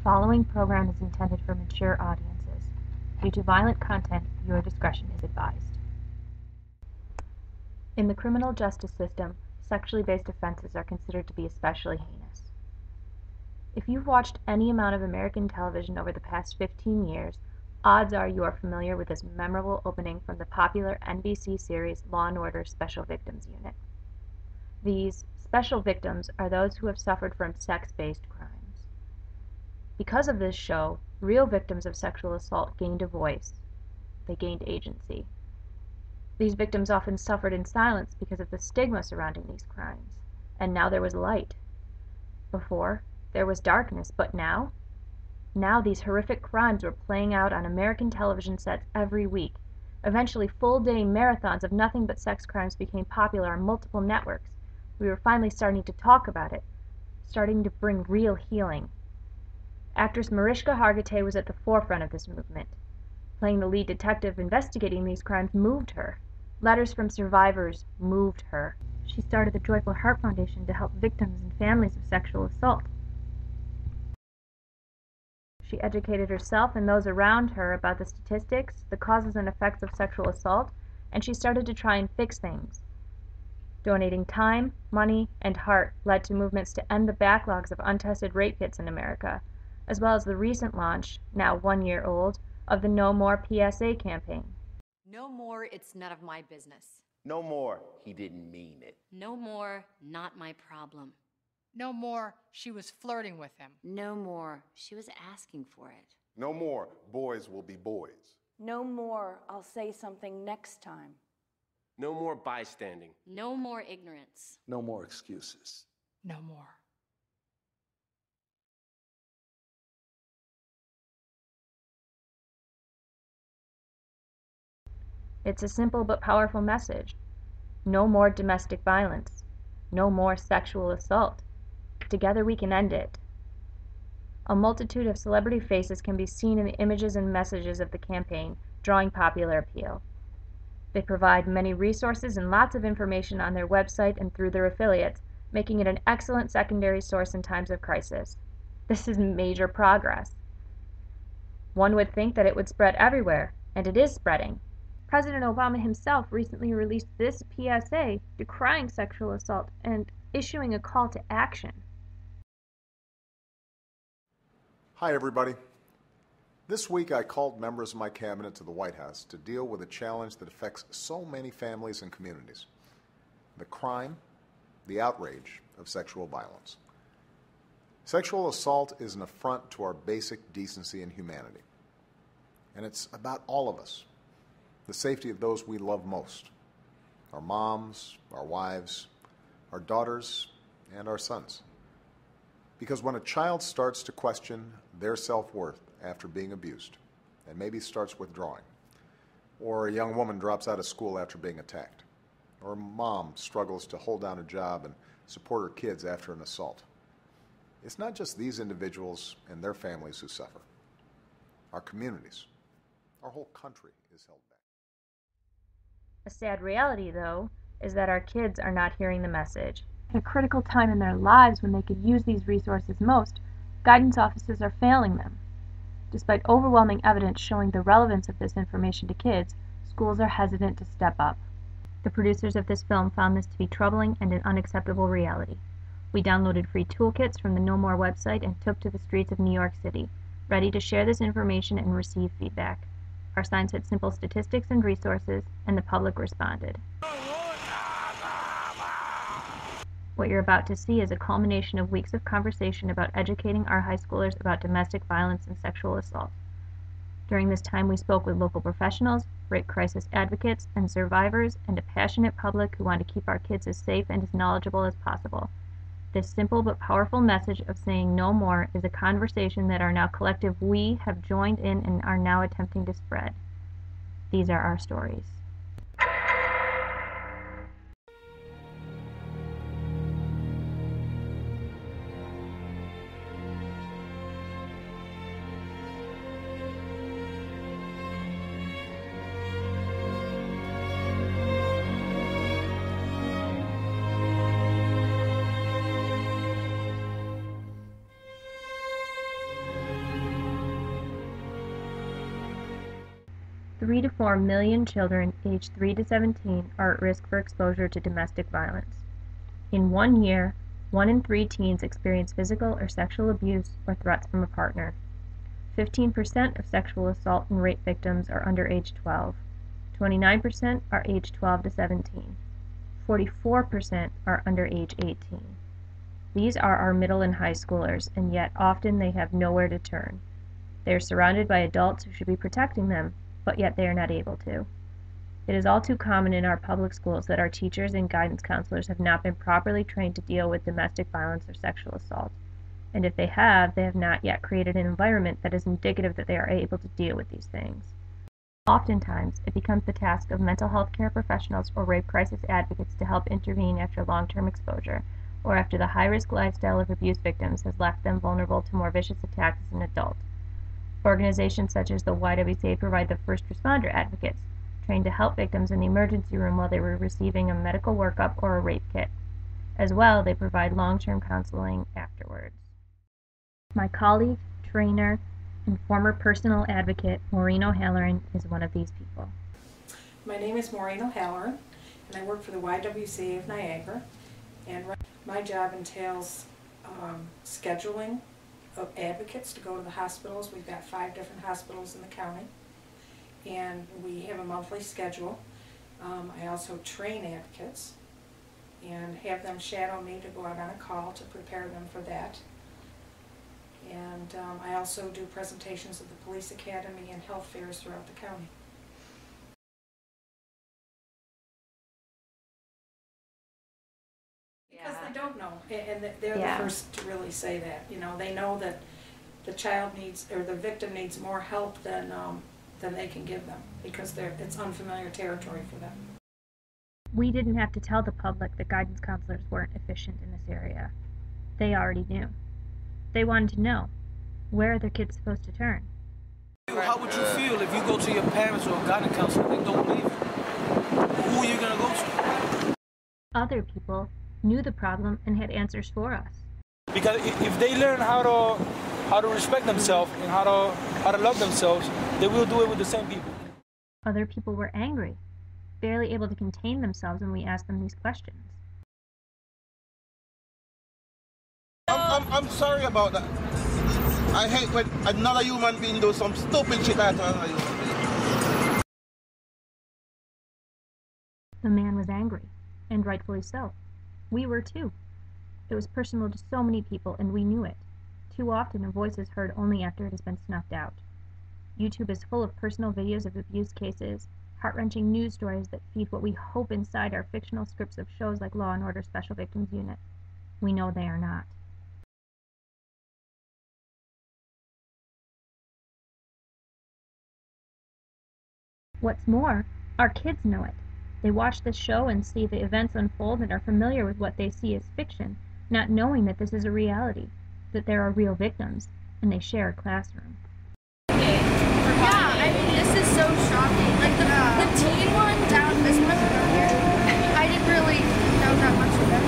following program is intended for mature audiences. Due to violent content, viewer discretion is advised. In the criminal justice system, sexually based offenses are considered to be especially heinous. If you've watched any amount of American television over the past 15 years, odds are you are familiar with this memorable opening from the popular NBC series Law & Order Special Victims Unit. These special victims are those who have suffered from sex-based crimes. Because of this show, real victims of sexual assault gained a voice. They gained agency. These victims often suffered in silence because of the stigma surrounding these crimes. And now there was light. Before, there was darkness, but now? Now these horrific crimes were playing out on American television sets every week. Eventually, full-day marathons of nothing but sex crimes became popular on multiple networks. We were finally starting to talk about it, starting to bring real healing. Actress Mariska Hargitay was at the forefront of this movement. Playing the lead detective investigating these crimes moved her. Letters from survivors moved her. She started the Joyful Heart Foundation to help victims and families of sexual assault. She educated herself and those around her about the statistics, the causes and effects of sexual assault, and she started to try and fix things. Donating time, money, and heart led to movements to end the backlogs of untested rape kits in America, as well as the recent launch, now 1 year old, of the No More PSA campaign. No more, it's none of my business. No more, he didn't mean it. No more, not my problem. No more, she was flirting with him. No more, she was asking for it. No more, boys will be boys. No more, I'll say something next time. No more bystanding. No more ignorance. No more excuses. No more. It's a simple but powerful message. No more domestic violence. No more sexual assault. Together we can end it. A multitude of celebrity faces can be seen in the images and messages of the campaign, drawing popular appeal. They provide many resources and lots of information on their website and through their affiliates, making it an excellent secondary source in times of crisis. This is major progress. One would think that it would spread everywhere, and it is spreading. President Obama himself recently released this PSA decrying sexual assault and issuing a call to action. Hi, everybody. This week I called members of my cabinet to the White House to deal with a challenge that affects so many families and communities: the crime, the outrage of sexual violence. Sexual assault is an affront to our basic decency and humanity. And it's about all of us, the safety of those we love most: our moms, our wives, our daughters, and our sons. Because when a child starts to question their self-worth after being abused, and maybe starts withdrawing, or a young woman drops out of school after being attacked, or a mom struggles to hold down a job and support her kids after an assault, it's not just these individuals and their families who suffer. Our communities, our whole country is held back. A sad reality, though, is that our kids are not hearing the message. At a critical time in their lives when they could use these resources most, guidance offices are failing them. Despite overwhelming evidence showing the relevance of this information to kids, schools are hesitant to step up. The producers of this film found this to be troubling and an unacceptable reality. We downloaded free toolkits from the No More website and took to the streets of New York City, ready to share this information and receive feedback. Our signs had simple statistics and resources, and the public responded. What you're about to see is a culmination of weeks of conversation about educating our high schoolers about domestic violence and sexual assault. During this time, we spoke with local professionals, rape crisis advocates, and survivors, and a passionate public who want to keep our kids as safe and as knowledgeable as possible. This simple but powerful message of saying no more is a conversation that our now collective we have joined in and are now attempting to spread. These are our stories. 3 to 4 million children aged 3 to 17 are at risk for exposure to domestic violence. In 1 year, 1 in 3 teens experience physical or sexual abuse or threats from a partner. 15% of sexual assault and rape victims are under age 12. 29% are age 12 to 17. 44% are under age 18. These are our middle and high schoolers, and yet often they have nowhere to turn. They are surrounded by adults who should be protecting them, but yet they are not able to. It is all too common in our public schools that our teachers and guidance counselors have not been properly trained to deal with domestic violence or sexual assault. And if they have not yet created an environment that is indicative that they are able to deal with these things. Oftentimes, it becomes the task of mental health care professionals or rape crisis advocates to help intervene after long-term exposure, or after the high-risk lifestyle of abuse victims has left them vulnerable to more vicious attacks as an adult. Organizations such as the YWCA provide the first responder advocates, trained to help victims in the emergency room while they were receiving a medical workup or a rape kit. As well, they provide long-term counseling afterwards. My colleague, trainer, and former personal advocate, Maureen O'Halloran, is one of these people. My name is Maureen O'Halloran, and I work for the YWCA of Niagara. And my job entails scheduling of advocates to go to the hospitals. We've got 5 different hospitals in the county, and we have a monthly schedule. I also train advocates and have them shadow me to go out on a call to prepare them for that. And I also do presentations at the police academy and health fairs throughout the county. Because they don't know, and they're the first to really say that. You know, they know that the child needs, or the victim needs more help than they can give them, because it's unfamiliar territory for them. We didn't have to tell the public that guidance counselors weren't efficient in this area. They already knew. They wanted to know, where are their kids supposed to turn? How would you feel if you go to your parents or a guidance counselor and they don't believe you? Who are you going to go to? Other people knew the problem and had answers for us. Because if they learn how to respect themselves and how to love themselves, they will do it with the same people. Other people were angry, barely able to contain themselves when we asked them these questions. I'm sorry about that. I hate when another human being does some stupid shit at another human being. The man was angry, and rightfully so. We were too. It was personal to so many people, and we knew it. Too often a voice is heard only after it has been snuffed out. YouTube is full of personal videos of abuse cases, heart-wrenching news stories that feed what we hope inside our fictional scripts of shows like Law & Order Special Victims Unit. We know they are not. What's more, our kids know it. They watch this show and see the events unfold and are familiar with what they see as fiction, not knowing that this is a reality, that there are real victims, and they share a classroom. Yeah, I mean, this is so shocking. Like, the teen one down this much earlier, I didn't really know that much of it.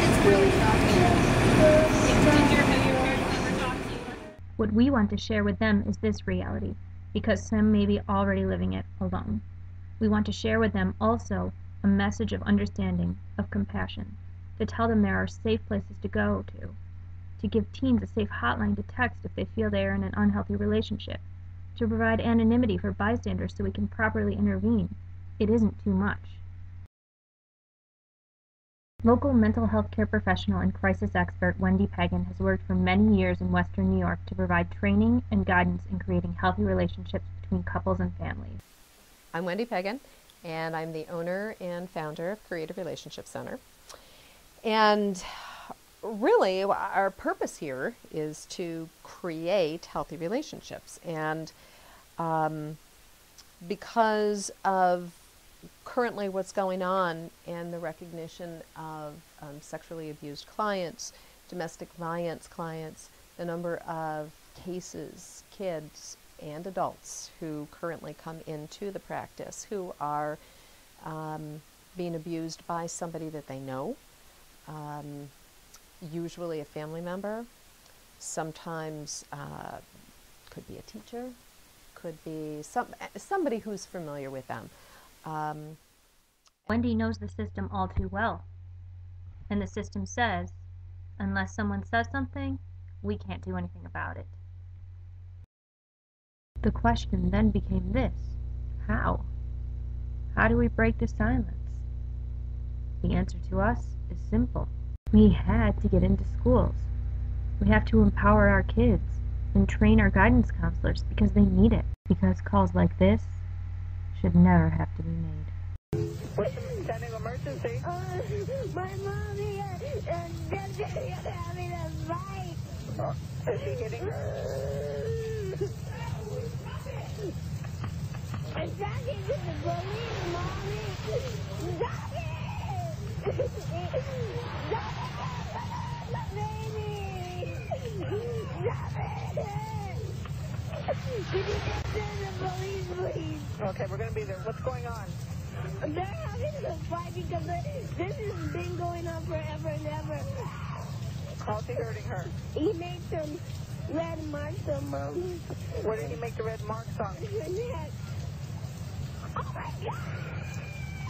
It's really shocking. Did your parents ever talk to you? What we want to share with them is this reality, because some may be already living it alone. We want to share with them also a message of understanding, of compassion, to tell them there are safe places to go to give teens a safe hotline to text if they feel they are in an unhealthy relationship, to provide anonymity for bystanders so we can properly intervene. It isn't too much. Local mental health care professional and crisis expert Wendy Pagan has worked for many years in Western New York to provide training and guidance in creating healthy relationships between couples and families. I'm Wendy Pagan, and I'm the owner and founder of Creative Relationship Center. And really, our purpose here is to create healthy relationships. And because of currently what's going on and the recognition of sexually abused clients, domestic violence clients, the number of cases, kids and adults who currently come into the practice who are being abused by somebody that they know, usually a family member, sometimes could be a teacher, could be somebody who's familiar with them. Wendy knows the system all too well. And the system says, unless someone says something, we can't do anything about it. The question then became this: how? How do we break the silence? The answer to us is simple. We had to get into schools. We have to empower our kids and train our guidance counselors because they need it. Because calls like this should never have to be made. What's the standing emergency? My mommy and daddy are having a fight. Is she hitting her? I'm talking to the police, Mommy. Stop it! Stop it! My baby! Stop it! Could you just send the police, please? Okay, we're going to be there. What's going on? They're having a fight because this has been going on forever and ever. How's he hurting her? He made some red marks on Mom. Where did he make the red marks on? Her neck. Oh my God!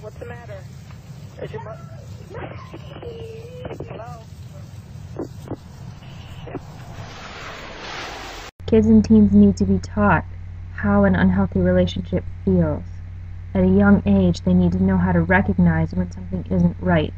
What's the matter? Is your mother? Hello? Kids and teens need to be taught how an unhealthy relationship feels. At a young age, they need to know how to recognize when something isn't right,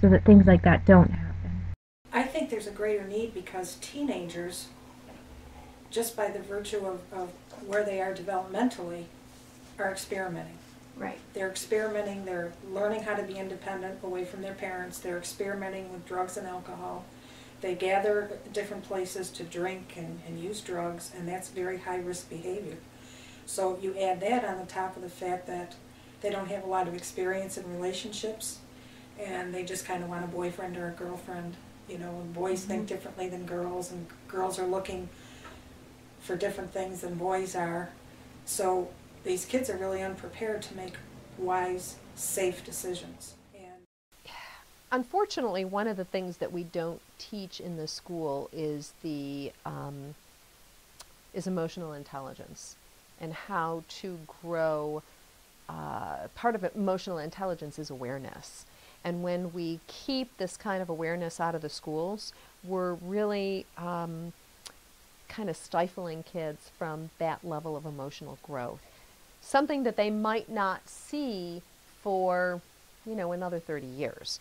so that things like that don't happen. I think there's a greater need because teenagers, just by the virtue of where they are developmentally, are experimenting. Right. They're experimenting, they're learning how to be independent away from their parents, they're experimenting with drugs and alcohol. They gather at different places to drink and use drugs, and that's very high-risk behavior. So you add that on the top of the fact that they don't have a lot of experience in relationships, and they just kind of want a boyfriend or a girlfriend. You know, and boys think differently than girls, and girls are looking for different things than boys are. So these kids are really unprepared to make wise, safe decisions. Unfortunately, one of the things that we don't teach in the school is is emotional intelligence and how to grow. Part of emotional intelligence is awareness. And when we keep this kind of awareness out of the schools, we're really kind of stifling kids from that level of emotional growth. Something that they might not see for, another 30 years.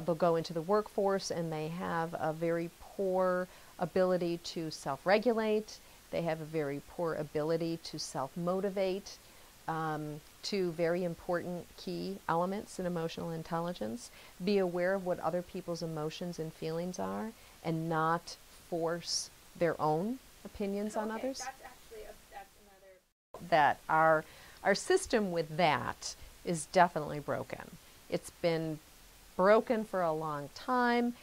They'll go into the workforce and they have a very poor ability to self-regulate. They have a very poor ability to self-motivate. Two very important key elements in emotional intelligence. Be aware of what other people's emotions and feelings are and not force their own opinions on others. That's actually that's another. That our system with that is definitely broken. It's been broken for a long time.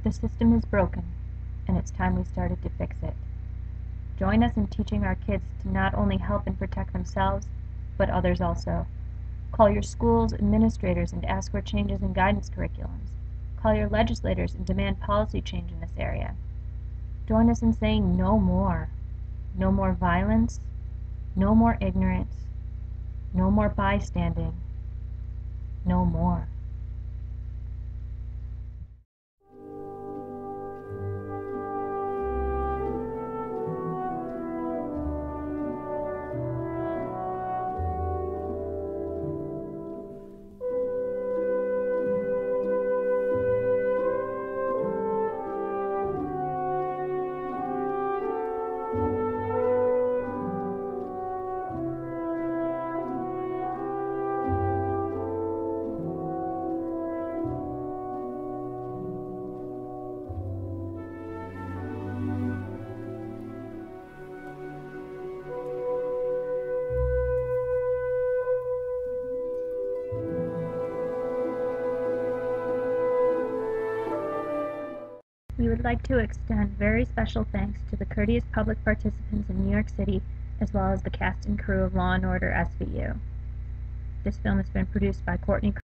The system is broken, and it's time we started to fix it. Join us in teaching our kids to not only help and protect themselves, but others also. Call your schools' administrators and ask for changes in guidance curriculums. Call your legislators and demand policy change in this area. Join us in saying no more. No more violence, no more ignorance, no more bystanding, no more. We would like to extend very special thanks to the courteous public participants in New York City, as well as the cast and crew of Law & Order SVU. This film has been produced by Courtney